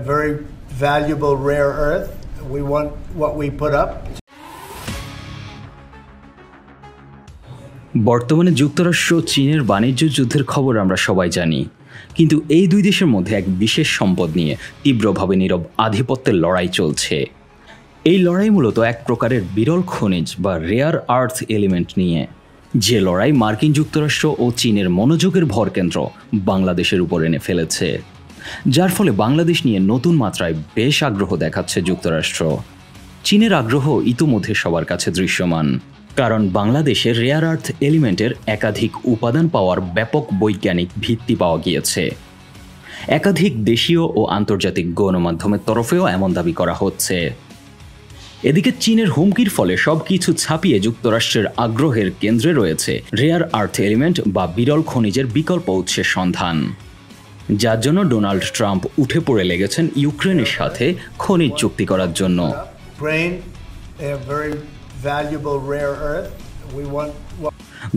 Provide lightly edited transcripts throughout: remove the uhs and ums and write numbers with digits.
Very valuable rare earth. We want what we put up. বর্তমানে যুক্তরাষ্ট্র চীনের বাণিজ্য যুদ্ধের খবর আমরা সবাই জানি, কিন্তু এই দুই দেশের মধ্যে এক বিশেষ সম্পদ নিয়ে তীব্রভাবে নীরব আধিপত্যের লড়াই চলছে। এই লড়াই মূলত এক প্রকারের বিরল খনিজ বা রেয়ার আর্থ এলিমেন্ট নিয়ে, যে লড়াই মার্কিন যুক্তরাষ্ট্র ও চীনের মনোযোগের ভরকেন্দ্র বাংলাদেশের উপর এনে ফেলেছে, যার ফলে বাংলাদেশ নিয়ে নতুন মাত্রায় বেশ আগ্রহ দেখাচ্ছে যুক্তরাষ্ট্র। চীনের আগ্রহ ইতিমধ্যে সবার কাছে দৃশ্যমান, কারণ বাংলাদেশের রেয়ার আর্থ এলিমেন্টের একাধিক উপাদান পাওয়ার ব্যাপক বৈজ্ঞানিক ভিত্তি পাওয়া গিয়েছে। একাধিক দেশীয় ও আন্তর্জাতিক গণমাধ্যমের তরফেও এমন দাবি করা হচ্ছে। এদিকে চীনের হুমকির ফলে সবকিছু ছাপিয়ে যুক্তরাষ্ট্রের আগ্রহের কেন্দ্রে রয়েছে রেয়ার আর্থ এলিমেন্ট বা বিরল খনিজের বিকল্প উৎসের সন্ধান, যার জন্য ডোনাল্ড ট্রাম্প উঠে পড়ে লেগেছেন ইউক্রেনের সাথে খনিজ চুক্তি করার জন্য।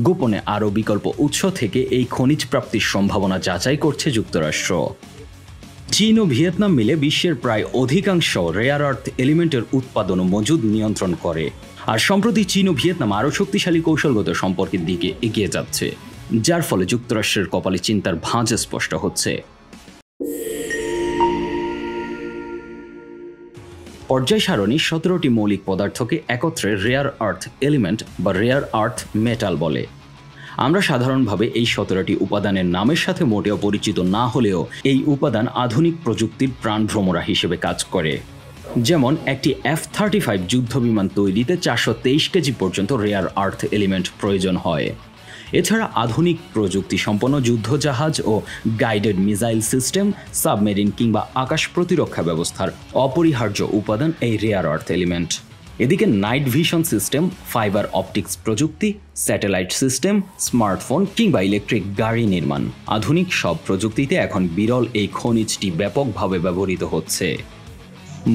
গোপনে আরও বিকল্প উৎস থেকে এই খনিজ প্রাপ্তির সম্ভাবনা যাচাই করছে যুক্তরাষ্ট্র। চীন ও ভিয়েতনাম মিলে বিশ্বের প্রায় অধিকাংশ রেয়ার আর্থ এলিমেন্টের উৎপাদন ও মজুদ নিয়ন্ত্রণ করে, আর সম্প্রতি চীন ও ভিয়েতনাম আরও শক্তিশালী কৌশলগত সম্পর্কের দিকে এগিয়ে যাচ্ছে, যার ফলে যুক্তরাষ্ট্রের কপালে চিন্তার ভাঁজ স্পষ্ট হচ্ছে। পর্যায় সারণী 17টি মৌলিক পদার্থকে একত্রে রেয়ার আর্থ এলিমেন্ট বা রেয়ার আর্থ মেটাল বলে। আমরা সাধারণভাবে এই 17টি উপাদানের নামের সাথে মোটেও পরিচিত না হলেও এই উপাদান আধুনিক প্রযুক্তির প্রাণভ্রমরা হিসেবে কাজ করে। যেমন একটি F-35 যুদ্ধবিমান তৈরিতে 423 কেজি পর্যন্ত রেয়ার আর্থ এলিমেন্ট প্রয়োজন হয়। এছাড়া আধুনিক প্রযুক্তি সম্পন্ন যুদ্ধজাহাজ ও গাইডেড মিসাইল সিস্টেম, সাবমেরিন কিংবা আকাশ প্রতিরক্ষা ব্যবস্থার অপরিহার্য উপাদান এই রেয়ার আর্থ এলিমেন্ট। এদিকে night vision system, fibre optics প্রযুক্তি, স্যাটেলাইট সিস্টেম, স্মার্টফোন কিংবা ইলেকট্রিক গাড়ি নির্মাণ, আধুনিক সব প্রযুক্তিতে এখন বিরল এই খনিজটি ব্যাপকভাবে ব্যবহৃত হচ্ছে।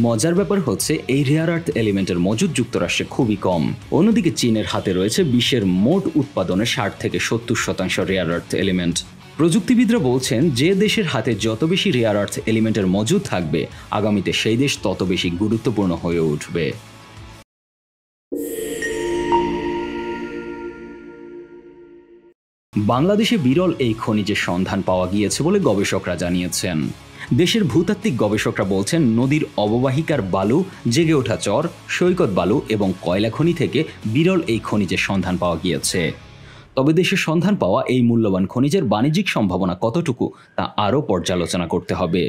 মজার ব্যাপার হচ্ছে এই রেয়ার আর্থ এলিমেন্টের মজুদ যুক্তরাষ্ট্রে খুবই কম। অন্যদিকে চীনের হাতে রয়েছে বিশ্বের মোট উৎপাদনের 60 থেকে 70% রেয়ার আর্থ এলিমেন্ট। প্রযুক্তিবিদরা বলছেন, যে দেশের হাতে যত বেশি রেয়ার আর্থ এলিমেন্টের মজুদ থাকবে, আগামীতে সেই দেশ তত বেশি গুরুত্বপূর্ণ হয়ে উঠবে। বাংলাদেশে বিরল এই খনিজের সন্ধান পাওয়া গিয়েছে বলে গবেষকরা জানিয়েছেন। দেশের ভূতাত্ত্বিক গবেষকরা বলছেন, নদীর অববাহিকার বালু, জেগে ওঠা চর, সৈকত বালু এবং কয়লা খনি থেকে বিরল এই খনিজের সন্ধান পাওয়া গিয়েছে। তবে দেশের সন্ধান পাওয়া এই মূল্যবান খনিজের বাণিজ্যিক সম্ভাবনা কতটুকু তা আরও পর্যালোচনা করতে হবে।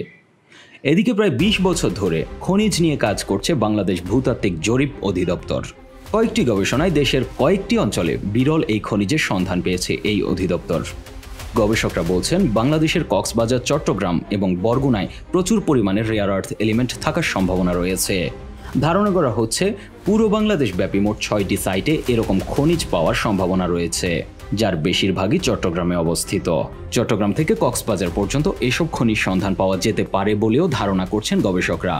এদিকে প্রায় 20 বছর ধরে খনিজ নিয়ে কাজ করছে বাংলাদেশ ভূতাত্ত্বিক জরিপ অধিদপ্তর। কয়েকটি গবেষণায় দেশের কয়েকটি অঞ্চলে বিরল এই খনিজের সন্ধান পেয়েছে এই অধিদপ্তর। গবেষকরা বলছেন, বাংলাদেশের কক্সবাজার, চট্টগ্রাম এবং বরগুনায় প্রচুর পরিমাণে রেয়ার আর্থ এলিমেন্ট থাকার সম্ভাবনা রয়েছে। ধারণা করা হচ্ছে পুরো বাংলাদেশ ব্যাপী মোট 6টি সাইটে এরকম খনিজ পাওয়ার সম্ভাবনা রয়েছে, যার বেশিরভাগই চট্টগ্রামে অবস্থিত। চট্টগ্রাম থেকে কক্সবাজার পর্যন্ত এসব খনিজ সন্ধান পাওয়া যেতে পারে বলেও ধারণা করছেন গবেষকরা।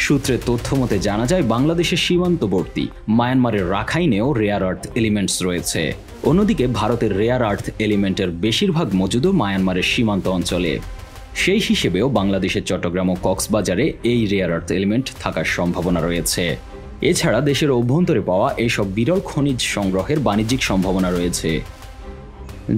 সূত্রের তথ্য মতে জানা যায়, বাংলাদেশের সীমান্তবর্তী মায়ানমারের রাখাইনেও রেয়ার আর্থ এলিমেন্টস রয়েছে। অন্যদিকে ভারতের রেয়ার আর্থ এলিমেন্টের বেশিরভাগ মজুদও মায়ানমারের সীমান্ত অঞ্চলে। সেই হিসেবেও বাংলাদেশের চট্টগ্রাম ও কক্সবাজারে এই রেয়ার আর্থ এলিমেন্ট থাকার সম্ভাবনা রয়েছে। এছাড়া দেশের অভ্যন্তরে পাওয়া এইসব বিরল খনিজ সংগ্রহের বাণিজ্যিক সম্ভাবনা রয়েছে।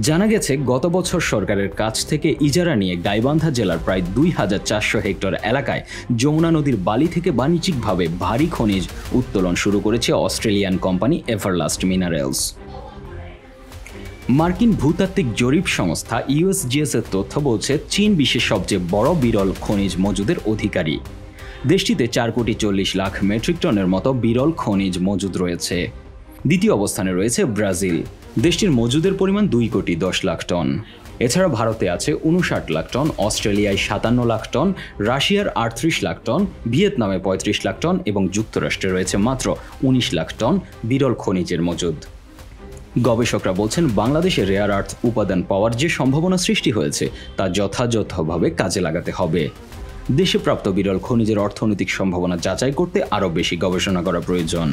জানা গেছে, গত বছর সরকারের কাছ থেকে ইজারা নিয়ে গাইবান্ধা জেলার প্রায় 2400 হেক্টর এলাকায় যমুনা নদীর বালি থেকে বাণিজ্যিকভাবে ভারী খনিজ উত্তোলন শুরু করেছে অস্ট্রেলিয়ান কোম্পানি এভারলাস্ট মিনারেলস। মার্কিন ভূতাত্ত্বিক জরিপ সংস্থা USGS এর তথ্য বলছে, চীন বিশ্বের সবচেয়ে বড় বিরল খনিজ মজুদের অধিকারী। দেশটিতে 4,40,00,000 মেট্রিক টনের মতো বিরল খনিজ মজুদ রয়েছে। দ্বিতীয় অবস্থানে রয়েছে ব্রাজিল। দেশটির মজুদের পরিমাণ 2,10,00,000 টন। এছাড়া ভারতে আছে 59 লাখ টন, অস্ট্রেলিয়ায় 57 লাখ টন, রাশিয়ার 38 লাখ টন, ভিয়েতনামে 35 লাখ টন এবং যুক্তরাষ্ট্রে রয়েছে মাত্র 19 লাখ টন বিরল খনিজের মজুদ। গবেষকরা বলছেন, বাংলাদেশে রেয়ার আর্থ উপাদান পাওয়ার যে সম্ভাবনা সৃষ্টি হয়েছে তা যথাযথভাবে কাজে লাগাতে হবে। দেশে প্রাপ্ত বিরল খনিজের অর্থনৈতিক সম্ভাবনা যাচাই করতে আরও বেশি গবেষণা করা প্রয়োজন।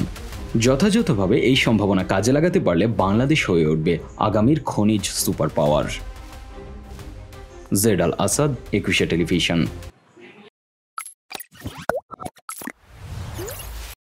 যথাযথভাবে এই সম্ভাবনা কাজে লাগাতে পারলে বাংলাদেশ হয়ে উঠবে আগামীর খনিজ সুপার পাওয়ার। জেড আল আসাদ, একুশে টেলিভিশন।